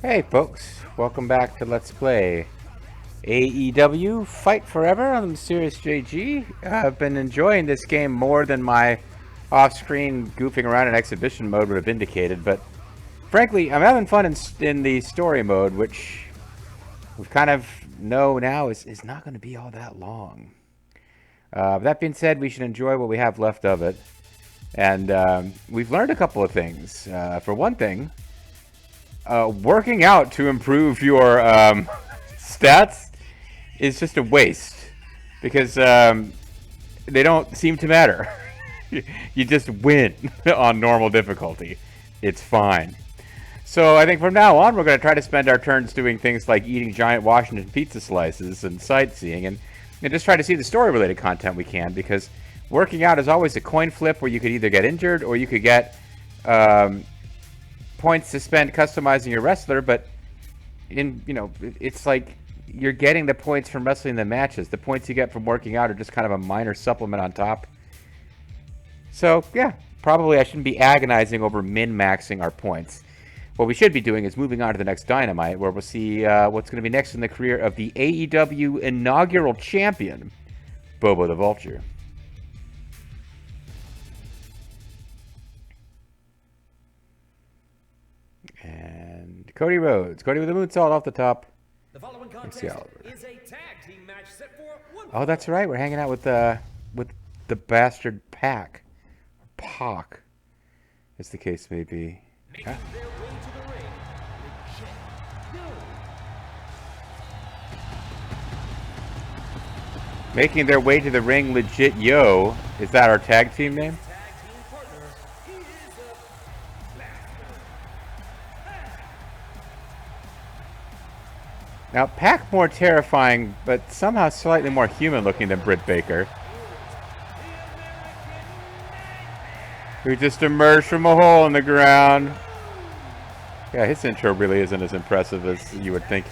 Hey folks, welcome back to Let's Play AEW Fight Forever. I'm Serious JG. I've been enjoying this game more than my off-screen goofing around in exhibition mode would have indicated, but frankly, I'm having fun in the story mode, which we kind of know now is not going to be all that long. That being said, we should enjoy what we have left of it. And we've learned a couple of things. For one thing, working out to improve your stats is just a waste because they don't seem to matter. You just win on normal difficulty. It's fine. So I think from now on we're going to try to spend our turns doing things like eating giant Washington pizza slices and sightseeing and just try to see the story related content we can, because working out is always a coin flip where you could either get injured or you could get points to spend customizing your wrestler, but it's like you're getting the points from wrestling the matches. The points you get from working out are just kind of a minor supplement on top. So yeah, probably I shouldn't be agonizing over min-maxing our points. What we should be doing is moving on to the next Dynamite, where we'll see what's going to be next in the career of the AEW inaugural champion, Bobo the Vulture. And Cody Rhodes. Cody with a moonsault off the top. The following contest is a tag team match set for one. Oh, that's right. We're hanging out with the bastard Pac. Pac, as the case may be. Making their way to the ring, Legit Yo. Is that our tag team name? Now, Pac more terrifying, but somehow slightly more human looking than Britt Baker, who just emerged from a hole in the ground. Yeah, his intro really isn't as impressive as you would think.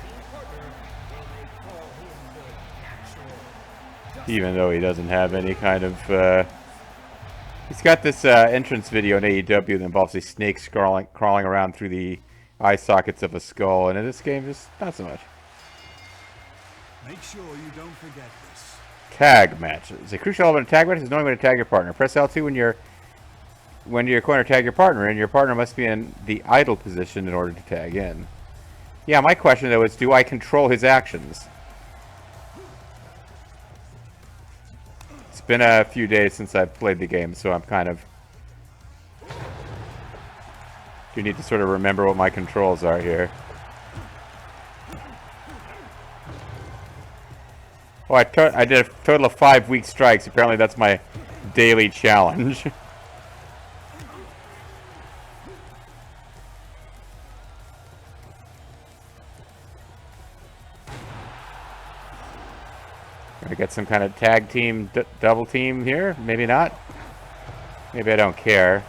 Even though he doesn't have any kind of... he's got this entrance video in AEW that involves these snakes crawling around through the eye sockets of a skull, and in this game, just not so much. Make sure you don't forget this. Tag matches. A crucial element of tag matches is knowing when to tag your partner. Press L2 when you're going to tag your partner, and your partner must be in the idle position in order to tag in. Yeah, my question though is, do I control his actions? It's been a few days since I've played the game, so I'm kind of... do need to sort of remember what my controls are here. Oh, I did a total of 5 weak strikes. Apparently that's my daily challenge. Gonna get some kind of tag team, double team here? Maybe not. Maybe I don't care.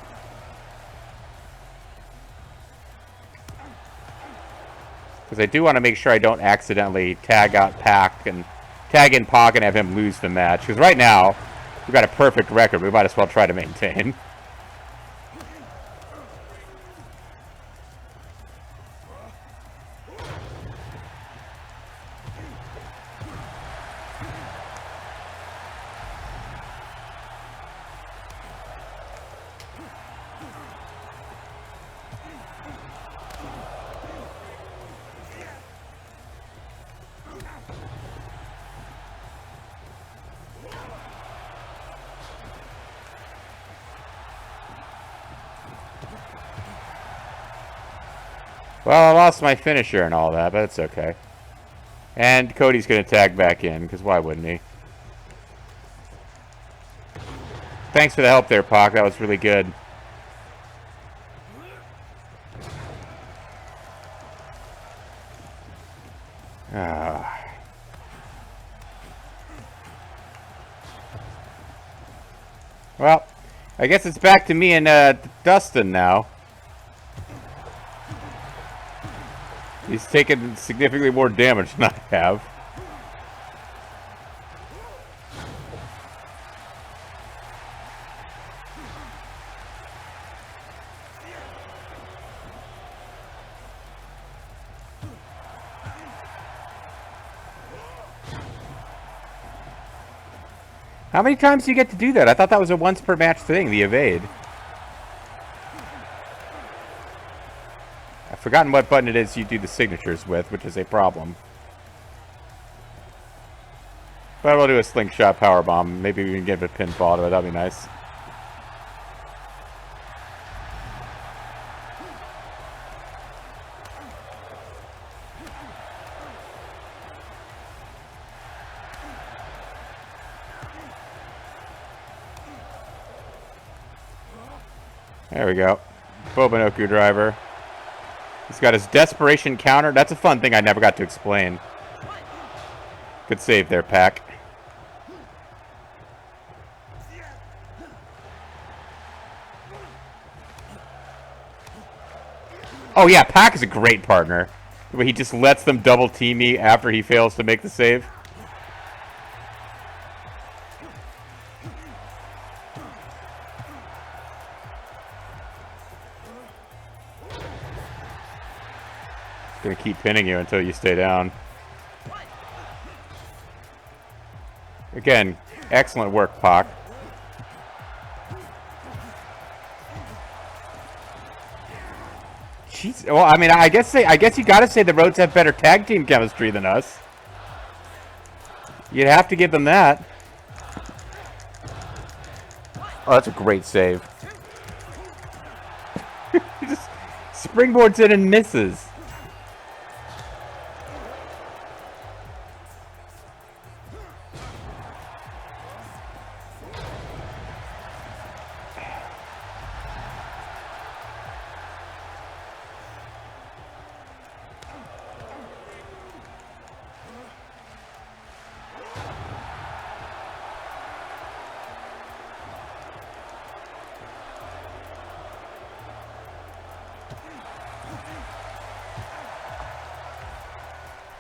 Because I do want to make sure I don't accidentally tag out Pac and tag in Pac and have him lose the match. Because right now, we've got a perfect record. We might as well try to maintain. Well, I lost my finisher and all that, but it's okay. And Cody's going to tag back in, because why wouldn't he? Thanks for the help there, Pac. That was really good. Well, I guess it's back to me and Dustin now. He's taken significantly more damage than I have. How many times do you get to do that? I thought that was a once per match thing, the evade. I've forgotten what button it is you do the signatures with, which is a problem. But we'll do a slingshot powerbomb. Maybe we can give it a pinfall to it. That'd be nice. There we go. Bobanoku driver. He's got his desperation counter. That's a fun thing I never got to explain. Good save there, Pac. Oh yeah, Pac is a great partner. The way he just lets them double team me after he fails to make the save. Gonna keep pinning you until you stay down. Again, excellent work, Pac. Jeez. Well, I mean, I guess you gotta say the Rhodes have better tag team chemistry than us. You'd have to give them that. Oh, that's a great save. He just springboards in and misses.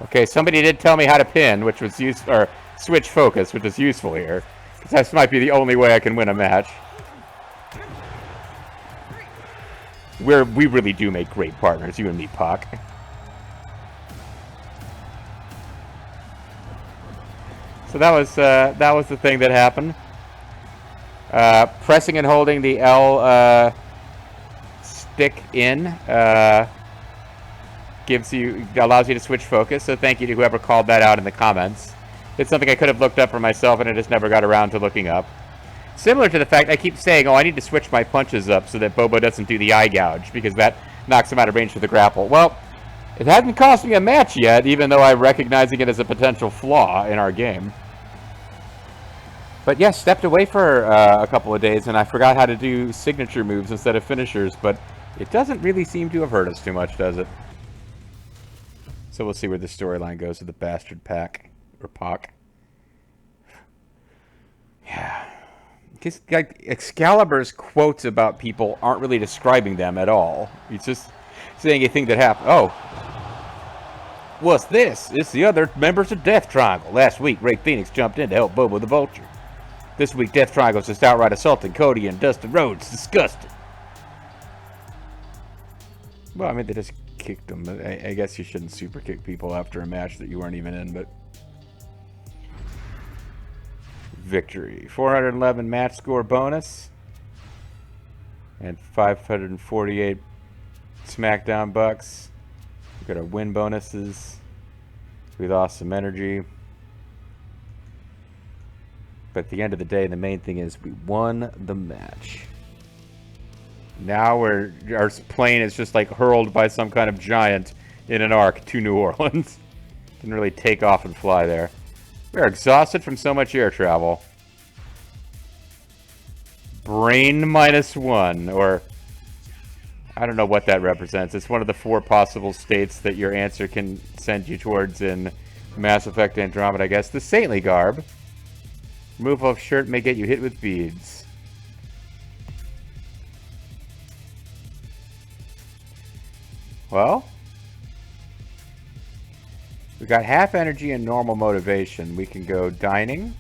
Okay, somebody did tell me how to pin, which was useful, or switch focus, which is useful here. Because that might be the only way I can win a match. We really do make great partners, you and me, Pac. So that was the thing that happened. Pressing and holding the L stick in allows you to switch focus, so thank you to whoever called that out in the comments. It's something I could have looked up for myself and I just never got around to looking up. Similar to the fact I keep saying, oh, I need to switch my punches up so that Bobo doesn't do the eye gouge, because that knocks him out of range for the grapple. Well, it hasn't cost me a match yet, even though I'm recognizing it as a potential flaw in our game. But yes, stepped away for a couple of days, and I forgot how to do signature moves instead of finishers, but it doesn't really seem to have hurt us too much, does it? So we'll see where the storyline goes with the bastard Pac, or Pac. Yeah. Because, like, Excalibur's quotes about people aren't really describing them at all. He's just saying a thing that happened. Oh. What's this? It's the other members of Death Triangle. Last week, Ray Phoenix jumped in to help Bobo the Vulture. This week, Death Triangle's just outright assaulting Cody and Dustin Rhodes. Disgusting. Well, I mean, they just kicked them. I guess you shouldn't super kick people after a match that you weren't even in, but... Victory. 411 match score bonus. And 548 SmackDown bucks. We got our win bonuses. We lost some energy. But at the end of the day, the main thing is we won the match. Now our plane is just like hurled by some kind of giant in an arc to New Orleans. Didn't really take off and fly there. We are exhausted from so much air travel. Brain -1, or I don't know what that represents. It's one of the 4 possible states that your answer can send you towards in Mass Effect Andromeda, I guess. The Saintly Garb. Removal of shirt may get you hit with beads. Well, we got half energy and normal motivation. We can go dining.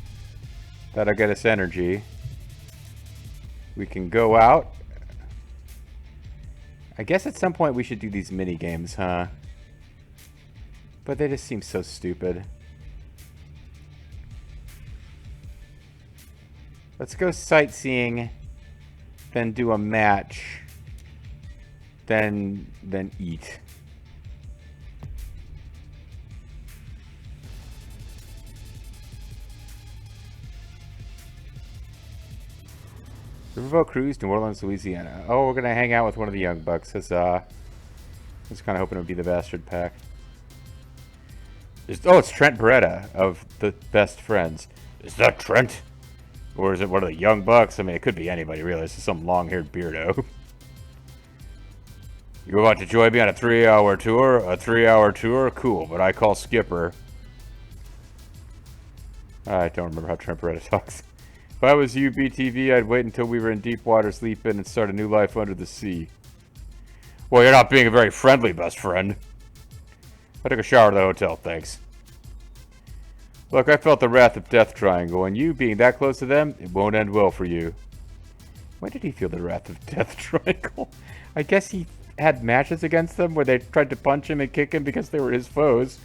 That'll get us energy. We can go out. I guess at some point we should do these mini games, huh? But they just seem so stupid. Let's go sightseeing, then do a match, then eat. Riverboat Cruise, New Orleans, Louisiana. Oh, we're gonna hang out with one of the Young Bucks. I was kind of hoping it would be the Bastard Pack. It's Trent Beretta of the Best Friends. Is that Trent? Or is it one of the Young Bucks? I mean, it could be anybody, really. It's just some long-haired beardo. You about to join me on a 3-hour tour? A 3-hour tour? Cool, but I call Skipper. I don't remember how Trent Beretta talks. If I was you, BTV, I'd wait until we were in deep water sleeping and start a new life under the sea. Well, you're not being a very friendly best friend. I took a shower at the hotel, thanks. Look, I felt the wrath of Death Triangle, and you being that close to them, it won't end well for you. Why did he feel the wrath of Death Triangle? I guess he had matches against them where they tried to punch him and kick him because they were his foes.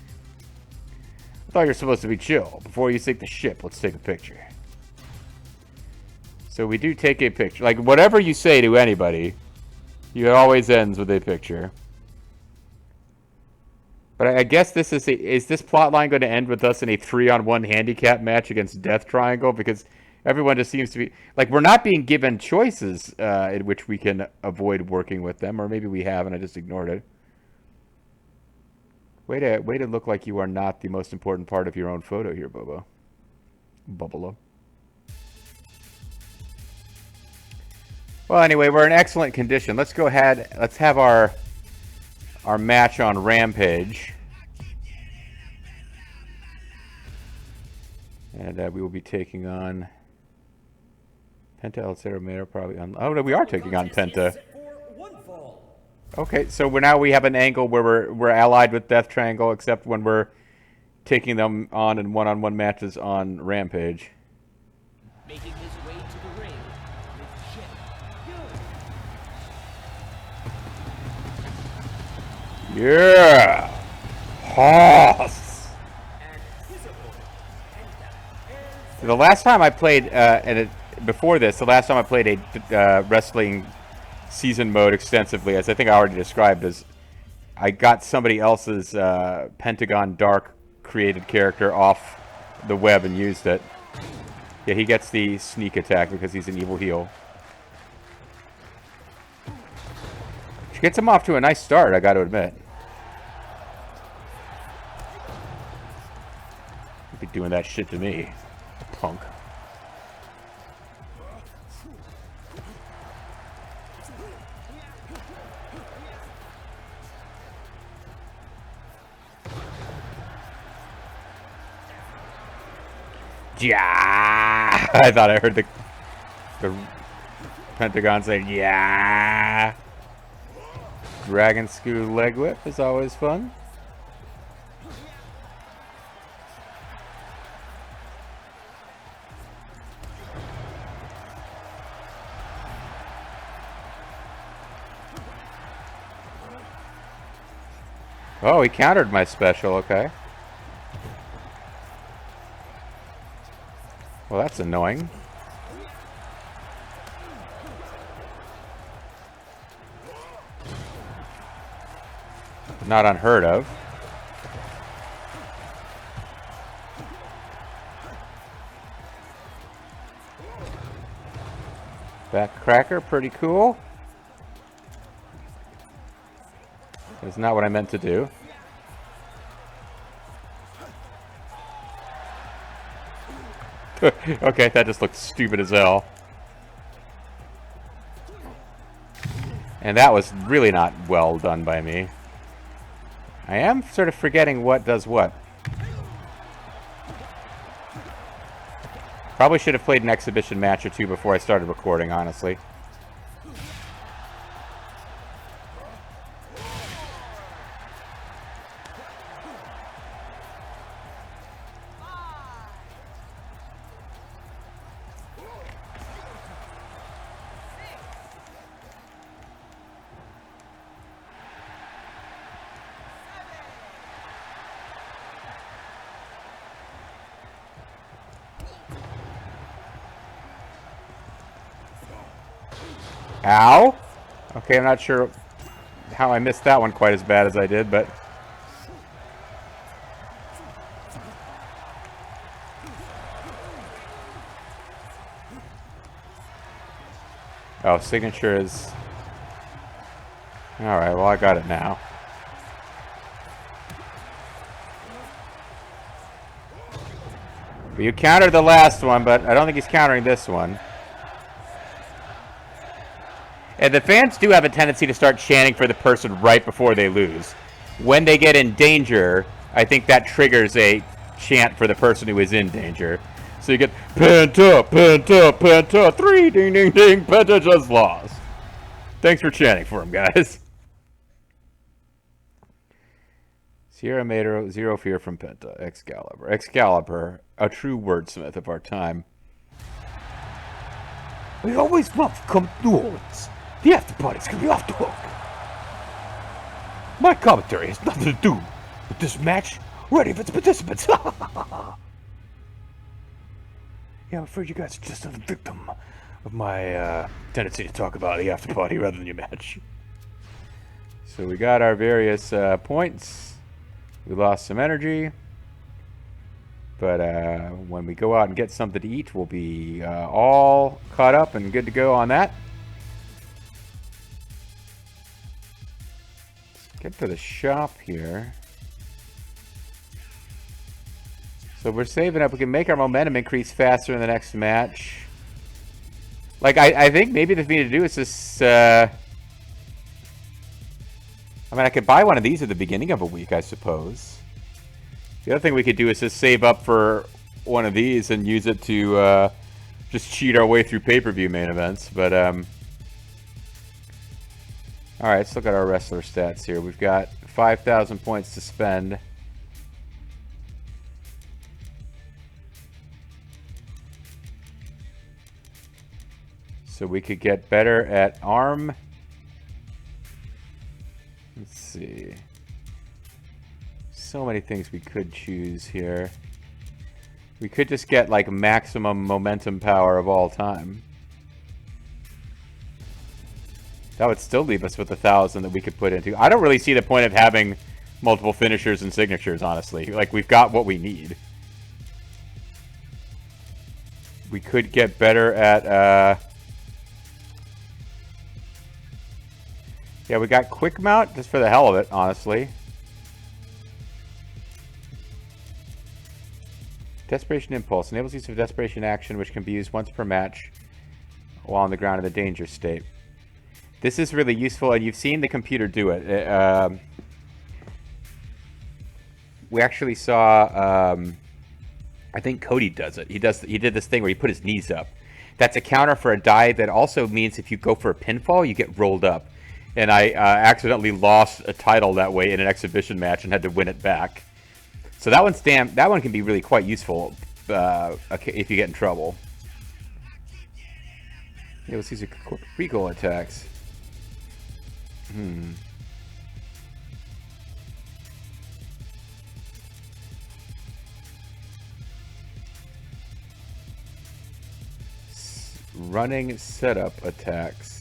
I thought you were supposed to be chill. Before you sink the ship, let's take a picture. So we do take a picture. Like, whatever you say to anybody, it always ends with a picture. But I guess this is this plot line going to end with us in a 3-on-1 handicap match against Death Triangle? Because everyone just seems to be like, we're not being given choices in which we can avoid working with them, or maybe we have and I just ignored it. Way to look like you are not the most important part of your own photo here, Bobo. Bubbalo. Well, anyway, we're in excellent condition. Let's go ahead. Let's have our match on Rampage. And we will be taking on Penta El Cerro Mero, probably on... Oh, no, we are taking on Penta. Okay, so now we have an angle where we're allied with Death Triangle, except when we're taking them on in one-on-one matches on Rampage. Making his way to the ring with Jin. Yeah! Hoss! The last time I played, before this, the last time I played a wrestling season mode extensively, as I think I already described, is I got somebody else's Pentagon Dark created character off the web and used it. Yeah, he gets the sneak attack because he's an evil heel. Which gets him off to a nice start, I got to admit. He'd be doing that shit to me, punk. Yeah, I thought I heard the Pentagon say yeah. Dragon Screw leg whip is always fun. Oh, he countered my special, okay. Well, that's annoying. Not unheard of. Back cracker, pretty cool. That's not what I meant to do. Okay, that just looked stupid as hell. And that was really not well done by me. I am sort of forgetting what does what. Probably should have played an exhibition match or two before I started recording, honestly. Ow! Okay, I'm not sure how I missed that one quite as bad as I did, but... Oh, signature is... Alright, well I got it now. You countered the last one, but I don't think he's countering this one. And the fans do have a tendency to start chanting for the person right before they lose. When they get in danger, I think that triggers a chant for the person who is in danger. So you get Penta, Penta, Penta, 3, ding, ding, ding, Penta just lost. Thanks for chanting for him, guys. Sierra Mater, zero fear from Penta, Excalibur. Excalibur, a true wordsmith of our time. We always love to come to New Orleans. The after party's gonna be off the hook. My commentary has nothing to do with this match or any of its participants. Yeah, I'm afraid you guys are just a victim of my tendency to talk about the after party rather than your match. So we got our various points. We lost some energy. But when we go out and get something to eat, we'll be all caught up and good to go on that. Get to the shop here. So we're saving up. We can make our momentum increase faster in the next match. Like, I think maybe the thing to do is just... I mean, I could buy one of these at the beginning of a week, I suppose. The other thing we could do is just save up for one of these and use it to just cheat our way through pay-per-view main events. But, alright, let's look at our wrestler stats here. We've got 5,000 points to spend. So we could get better at arm. Let's see. So many things we could choose here. We could just get like maximum momentum power of all time. That would still leave us with 1,000 that we could put into. I don't really see the point of having multiple finishers and signatures, honestly. Like, we've got what we need. We could get better at yeah, we got quick mount just for the hell of it, honestly. Desperation Impulse enables use of desperation action, which can be used once per match while on the ground in the danger state. This is really useful, and you've seen the computer do it. We actually saw, I think Cody does it. He did this thing where he put his knees up. That's a counter for a dive that also means if you go for a pinfall, you get rolled up. And I accidentally lost a title that way in an exhibition match and had to win it back. So that one can be really quite useful if you get in trouble. Yeah, let's use recall attacks. Running setup attacks.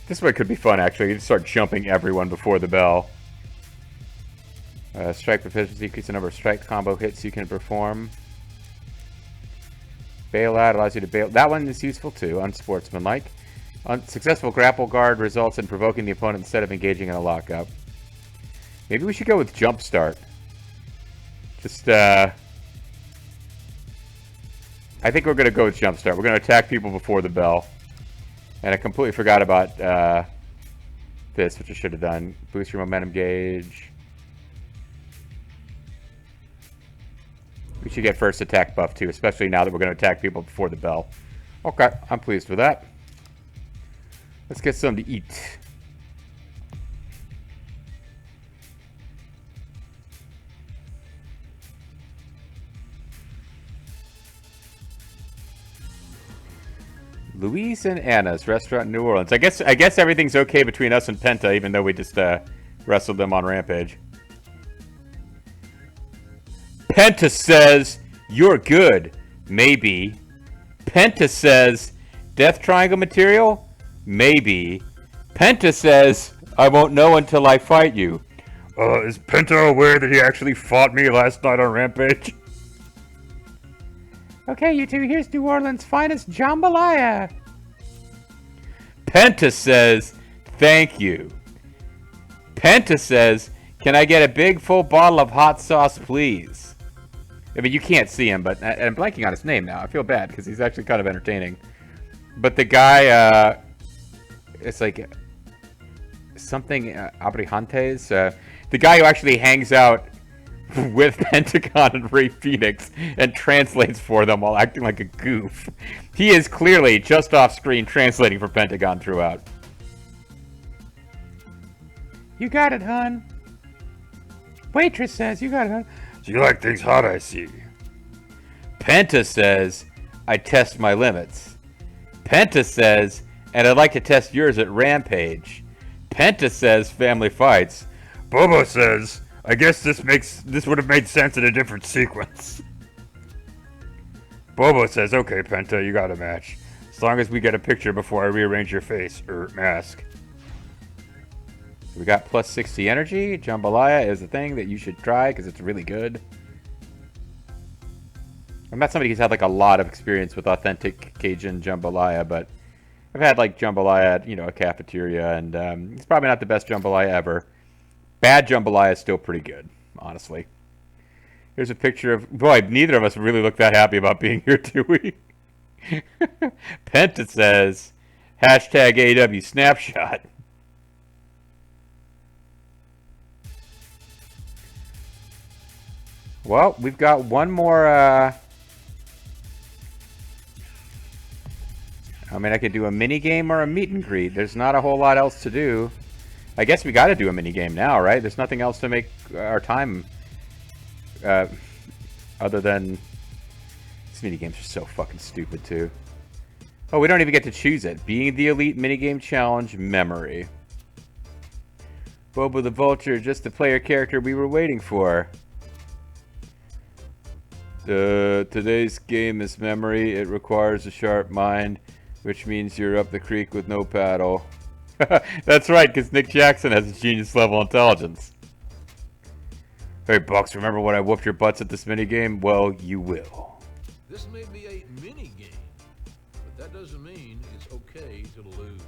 This one could be fun, actually. You just start jumping everyone before the bell. Strike proficiency, increase the number of strike combo hits you can perform. Bailout allows you to bail. That one is useful too, unsportsmanlike. Successful grapple guard results in provoking the opponent instead of engaging in a lockup. Maybe we should go with jump start. Just, I think we're going to go with jump start. We're going to attack people before the bell. And I completely forgot about this, which I should have done. Boost your momentum gauge. We should get first attack buff too, especially now that we're going to attack people before the bell. Okay, I'm pleased with that. Let's get something to eat. Luis and Anna's restaurant in New Orleans. I guess everything's okay between us and Penta, even though we just wrestled them on Rampage. Penta says, "You're good." Maybe. Penta says, Death Triangle material? Maybe. Penta says, I won't know until I fight you. Is Penta aware that he actually fought me last night on Rampage? Okay, you two, here's New Orleans' finest jambalaya. Penta says, thank you. Penta says, can I get a big full bottle of hot sauce, please? I mean, you can't see him, but I'm blanking on his name now. I feel bad because he's actually kind of entertaining. But the guy, it's like something Abrihantes. The guy who actually hangs out with Pentagon and Ray Phoenix and translates for them while acting like a goof. He is clearly just off screen translating for Pentagon throughout. You got it, hun. Waitress says, you got it, hun. So you like things hot, I see. Penta says, I test my limits. Penta says, and I'd like to test yours at Rampage. Penta says, family fights. Bobo says, I guess this would have made sense in a different sequence. Bobo says, okay, Penta, you got a match. As long as we get a picture before I rearrange your face, or mask. We got plus 60 energy. Jambalaya is a thing that you should try because it's really good. I'm not somebody who's had like a lot of experience with authentic Cajun jambalaya, but I've had like jambalaya at, you know, a cafeteria, and it's probably not the best jambalaya ever. Bad jambalaya is still pretty good, honestly. Here's a picture of... Boy, neither of us really look that happy about being here, do we? Penta says, hashtag AEW Snapshot. Well, we've got one more... I mean, I could do a mini game or a meet and greet. There's not a whole lot else to do. I guess we got to do a mini game now, right? There's nothing else to make our time other than these mini games are so fucking stupid too. Oh, we don't even get to choose it. Being the Elite minigame challenge memory. Bobo the Vulture, just the player character we were waiting for. Today's game is memory. It requires a sharp mind, which means you're up the creek with no paddle. That's right, because Nick Jackson has a genius level intelligence. Hey, Bucks, remember when I whooped your butts at this minigame? Well, you will. This may be a mini game, but that doesn't mean it's okay to lose.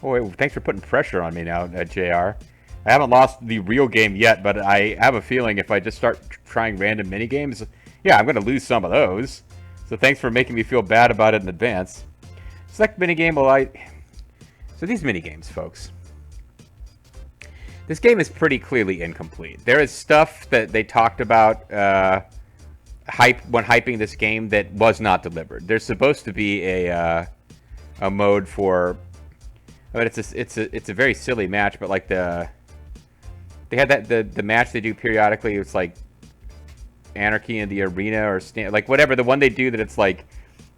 Oh, wait, thanks for putting pressure on me now, JR. I haven't lost the real game yet, but I have a feeling if I just start trying random minigames, yeah, I'm going to lose some of those. So thanks for making me feel bad about it in advance. Select minigame will I... So these minigames, folks. This game is pretty clearly incomplete. There is stuff that they talked about when hyping this game that was not delivered. There's supposed to be a mode for... I mean, it's a very silly match, but like they had the match they do periodically. It's like Anarchy in the Arena or like whatever, the one they do that it's like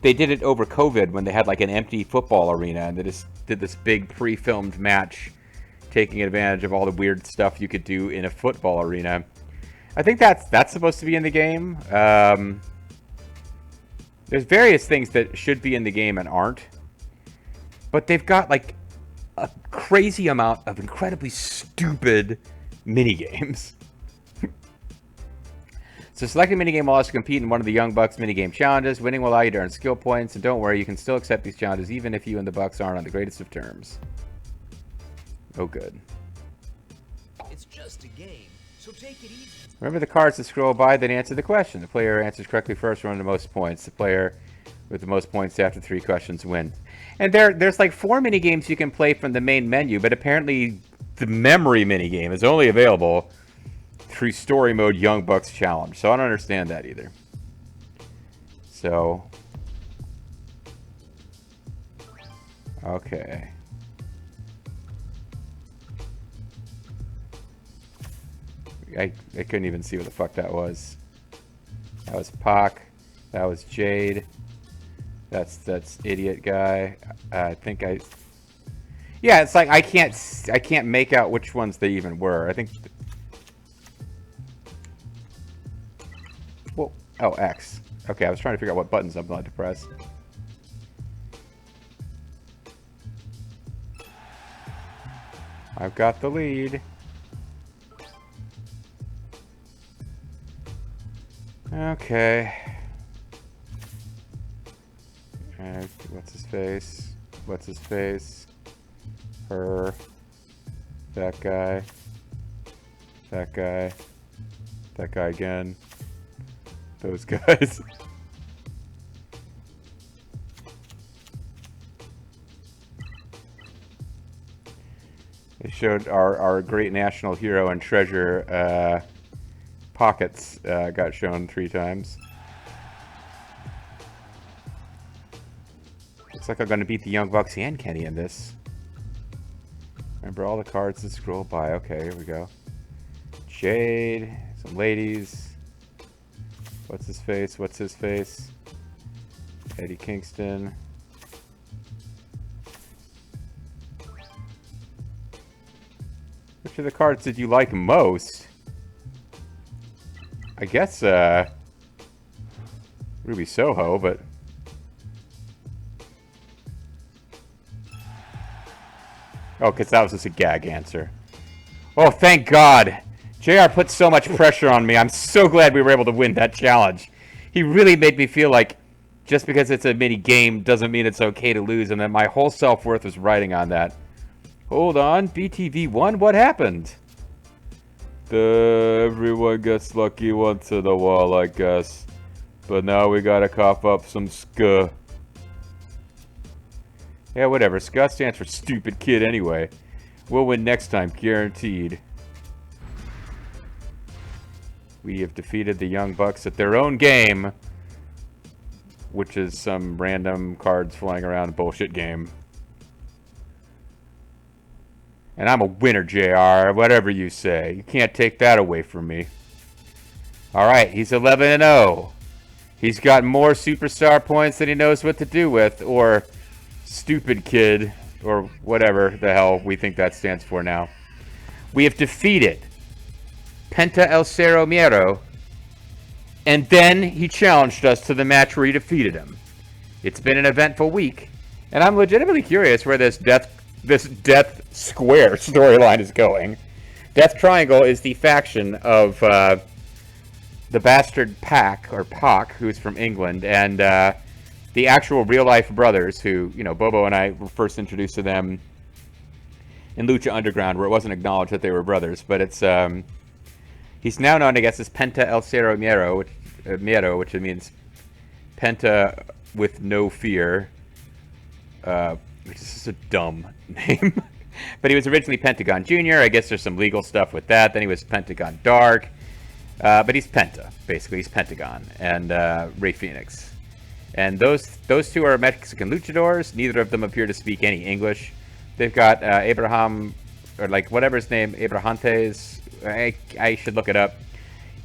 they did it over COVID when they had like an empty football arena, and they just did this big pre-filmed match taking advantage of all the weird stuff you could do in a football arena. I think that's supposed to be in the game. There's various things that should be in the game and aren't, but they've got like a crazy amount of incredibly stupid minigames. So select a minigame will also compete in one of the Young Bucks minigame challenges. Winning will allow you to earn skill points, and don't worry, you can still accept these challenges even if you and the Bucks aren't on the greatest of terms. Oh, good. It's just a game, so take it easy. Remember the cards that scroll by, then answer the question. The player answers correctly first, run the most points. The player with the most points after 3 questions wins. And there's like 4 minigames you can play from the main menu, but apparently the memory minigame is only available through story mode Young Bucks challenge. So I don't understand that either. So okay. I couldn't even see what the fuck that was. That was Pac. That was Jade. That's idiot guy. I think yeah, it's like I can't make out which ones they even were. I think. Well, oh, X. Okay, I was trying to figure out what buttons I'm allowed to press. I've got the lead. Okay. What's his face? What's his face? Her. That guy. That guy. That guy again. Those guys. They showed our great national hero and treasure, Pockets, got shown 3 times. Looks like I'm going to beat the Young Bucks and Kenny in this. Remember all the cards to scroll by. Okay, here we go. Jade, some ladies. What's his face? What's his face? Eddie Kingston. Which of the cards did you like most? I guess, Ruby Soho, but... Oh, because that was just a gag answer. Oh, thank God! JR put so much pressure on me. I'm so glad we were able to win that challenge. He really made me feel like just because it's a mini game doesn't mean it's okay to lose, and that my whole self-worth was riding on that. Hold on, BTV won? What happened? Everyone gets lucky once in a while, I guess. But now we gotta cough up some SK. Yeah, whatever. SK stands for stupid kid anyway. We'll win next time, guaranteed. We have defeated the Young Bucks at their own game, which is some random cards flying around bullshit game. And I'm a winner, JR, whatever you say. You can't take that away from me. Alright, he's 11-0. He's got more superstar points than he knows what to do with, or stupid kid, or whatever the hell we think that stands for now. We have defeated Penta El Cero Miedo, and then he challenged us to the match where he defeated him. It's been an eventful week, and I'm legitimately curious where this Death Square storyline is going. Death Triangle is the faction of the bastard Pac, or Pac, who's from England, and the actual real-life brothers who, you know, Bobo and I were first introduced to them in Lucha Underground, where it wasn't acknowledged that they were brothers, but it's, he's now known, I guess, as Penta El Cero Miedo, which means Penta with no fear, which is just a dumb name. But he was originally Pentagon Jr. I guess there's some legal stuff with that. Then he was Pentagon Dark. But he's Penta, basically. He's Pentagon. And Rey Fenix. And those two are Mexican luchadors. Neither of them appear to speak any English. They've got Abraham, or like whatever his name, Abrahantes. I should look it up.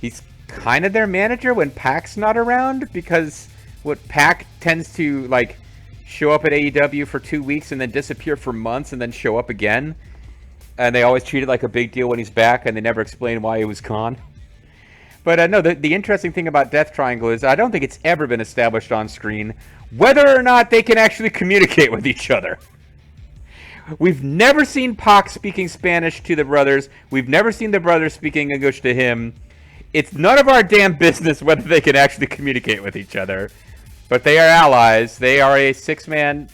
He's kind of their manager when Pac's not around, because what Pac tends to, like, show up at AEW for 2 weeks and then disappear for months and then show up again. And they always treat it like a big deal when he's back, and they never explain why he was gone. But no, the interesting thing about Death Triangle is I don't think it's ever been established on screen whether or not they can actually communicate with each other. We've never seen Pac speaking Spanish to the brothers. We've never seen the brothers speaking English to him. It's none of our damn business whether they can actually communicate with each other. But they are allies. They are a 6-man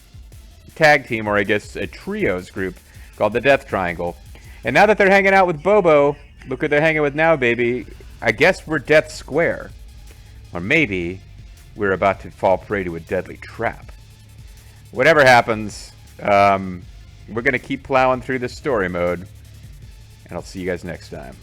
tag team, or I guess a trios group, called the Death Triangle. And now that they're hanging out with Bobo, look who they're hanging with now, baby. I guess we're Death Square. Or maybe we're about to fall prey to a deadly trap. Whatever happens, we're going to keep plowing through this story mode. And I'll see you guys next time.